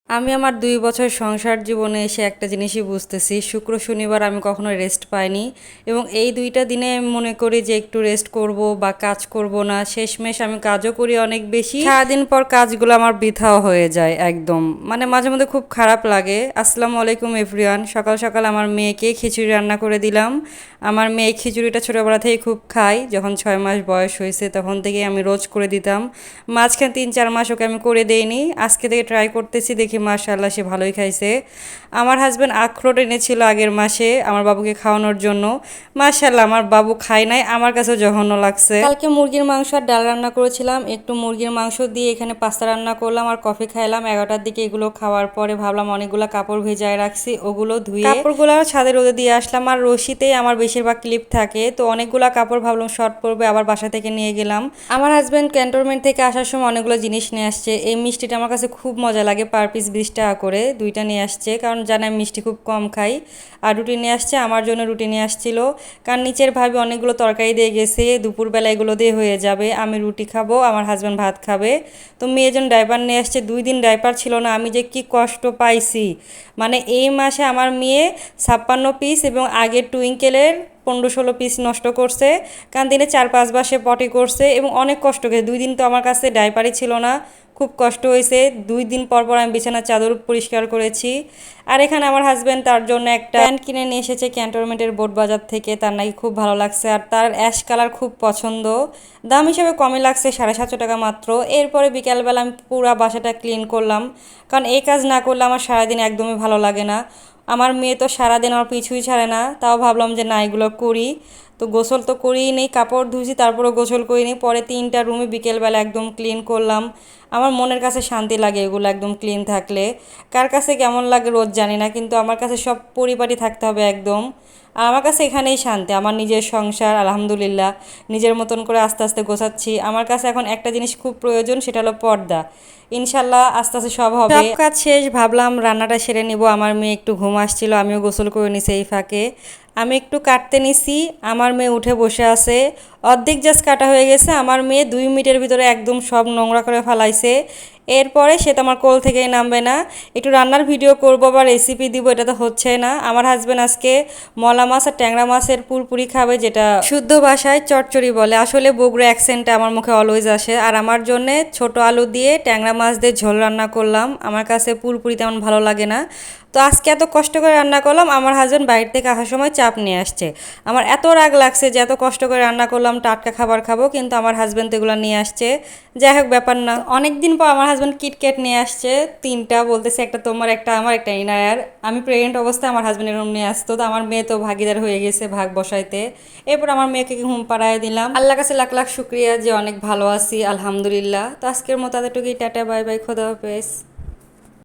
আমি আমার ২ বছর সংসার জীবনে এসে একটা জিনিসই বুঝতেছি, শুক্র শনিবার আমি কখনো রেস্ট পাইনি এবং এই ২টা দিনে আমি মনে করি যে একটু রেস্ট করব বা কাজ করব না। শেষমেশ আমি কাজও করি অনেক বেশি। সারাদিন পর কাজগুলো আমার বৃথাও হয়ে যায় একদম। মানে মাঝে মধ্যে খুব খারাপ লাগে। আসসালামু আলাইকুম এভরিওয়ান। সকাল সকাল আমার মেয়েকে খিচুড়ি রান্না করে দিলাম। আমার মেয়ে খিচুড়িটা ছোটোবেলা থেকেই খুব খায়। যখন ৬ মাস বয়স হয়েছে তখন থেকেই আমি রোজ করে দিতাম। মাঝখানে ৩-৪ মাস ওকে আমি করে দেইনি। আজকে থেকে ট্রাই করতেছি, দেখি মাশাআল্লাহ সে ভালোই খাইছে। আমার হাজব্যান্ড আখরোট এনেছিল আগের মাসে আমার বাবুকে খাওয়ানোর জন্য। মাশাআল্লাহ আমার বাবু খায় নাই, আমার কাছেও জঘন্য লাগছে। কালকে মুরগির মাংস আর ডাল রান্না করেছিলাম, একটু মুরগির মাংস দিয়ে এখানে পাস্তা রান্না করলাম আর কফি খাইলাম 11টার দিকে। এগুলো খাওয়ার পরে ভাবলাম অনেকগুলো কাপড় ভেজায় রাখছি, ওগুলো ধুয়ে কাপড়গুলো ছাদে রোদে দিয়ে আসলাম। আর রশিতেই আমার বেশিরভাগ ক্লিপ থাকে, তো অনেকগুলো কাপড় ভাবলাম শর্ট পড়বে, আবার বাসা থেকে নিয়ে গেলাম। আমার হাজব্যান্ড ক্যান্টনমেন্ট থেকে আসার সময় অনেকগুলো জিনিস নিয়ে আসছে। এই মিষ্টিটা আমার কাছে খুব মজা লাগে, পার পিস 20 টাকা করে, 2টা নিয়ে আসছে কারণ জানে আমি মিষ্টি খুব কম খাই। আর রুটি নিয়ে আসছে, আমার জন্য রুটি নিয়ে আসছিল কারণ নিচের ভাবে অনেকগুলো তরকারি দিয়ে গেছে, দুপুরবেলা এগুলো দিয়ে হয়ে যাবে। আমি রুটি খাবো, আমার হাজব্যান্ড ভাত খাবে। তো মেয়ের জন্য ডাইপার নিয়ে আসছে, 2 দিন ডাইপার ছিল না, আমি যে কি কষ্ট পাইছি। মানে এই মাসে আমার মেয়ে 56 পিস এবং আগের টুইঙ্কেলের 15-16 পিস নষ্ট করছে, কারণ দিনে 4-5 বার সে পটি করছে এবং অনেক কষ্ট করে। 2 দিন তো আমার কাছে ডাইপারই ছিল না, খুব কষ্ট হয়েছে। 2 দিন পর পর আমি বিছানার চাদর পরিষ্কার করেছি। আর এখানে আমার হাজব্যান্ড তার জন্য একটা প্যান্ট কিনে নিয়ে এসেছে ক্যান্টনমেন্টের বোট বাজার থেকে, তার নাকি খুব ভালো লাগছে আর তার অ্যাশ কালার খুব পছন্দ। দাম হিসেবে কমই লাগছে, 750 টাকা মাত্র। এরপরে বিকালবেলা আমি পুরো বাসাটা ক্লিন করলাম, কারণ এই কাজ না করলে আমার সারাদিন একদমই ভালো লাগে না। আমার মেয়ে তো সারাদিন আমার পিছুই ছাড়ে না, তাও ভাবলাম যে না এগুলো করি। তো গোসল তো করিই নেই, কাপড় ধুইছি তারপরে গোসল করিনি। পরে 3টা রুমে বিকেলবেলা একদম ক্লিন করলাম। আমার মনের কাছে শান্তি লাগে এগুলো একদম ক্লিন থাকলে। কার কাছে কেমন লাগে রোজ জানি না, কিন্তু আমার কাছে সব পরিপাটি থাকতে হবে একদম। আর আমার কাছে এখানেই শান্তি, আমার নিজের সংসার আলহামদুলিল্লাহ নিজের মতন করে আস্তে আস্তে গোছাচ্ছি। আমার কাছে এখন একটা জিনিস খুব প্রয়োজন, সেটা হলো পর্দা। ইনশাল্লাহ আস্তে আস্তে সব হবে। সব কাজ শেষ, ভাবলাম রান্নাটা সেরে নিব। আমার মেয়ে একটু ঘুম আসছিল, আমিও গোসল করে নিছি এই ফাঁকে। আমি একটু কাটতে নিছি, আমার মেয়ে উঠে বসে আছে। অর্ধেক জাস্ট কাটা হয়ে গেছে, আমার মেয়ে 2 মিনিটের ভিতরে একদম সব নোংরা করে ফেলাইছে। এরপরে সে তো আমার কোল থেকেই নামবে না। একটু রান্নার ভিডিও করব বা রেসিপি দিব, এটা তো হচ্ছে না। আমার হাজব্যান্ড আজকে মলা মাছ আর ট্যাংরা মাছের পুরপুরি খাবে, যেটা শুদ্ধ ভাষায় চচ্চড়ি বলে। আসলে বগুড়া অ্যাকসেন্টটা আমার মুখে অলওয়েজ আসে। আর আমার জন্য ছোট আলু দিয়ে ট্যাংরা মাছ দিয়ে ঝোল রান্না করলাম, আমার কাছে পুরপুরি তেমন ভালো লাগে না। তো আজকে এত কষ্ট করে রান্না করলাম, আমার হাজব্যান্ড বাইরে থেকে আসার সময় চাপ নিয়ে আসছে। আমার এত রাগ লাগছে যে এত কষ্ট করে রান্না করলাম, টাটকা খাবার খাবো, কিন্তু আমার হাজব্যান্ড তো এগুলো নিয়ে আসছে। যাই হোক ব্যাপার না। অনেক দিন পর আমার হাজব্যান্ড কিটক্যাট নিয়ে আসছে 3টা, বলতেছে একটা তোমার, একটা আমার, একটা ইনায়ার। আমি প্রেগনেন্ট অবস্থায় আমার হাজব্যান্ড এরকম নিয়ে আসতো, তো আমার মেয়ে তো ভাগিদার হয়ে গেছে ভাগ বসাইতে। এরপর আমার মেয়েকে ঘুম পাড়ায় দিলাম। আল্লাহর কাছে লাখ লাখ শুক্রিয়া যে অনেক ভালো আছি আলহামদুলিল্লাহ। তো আজকের মতো এতটুকুই, টাটা বাই বাই, খোদা হাফেজ।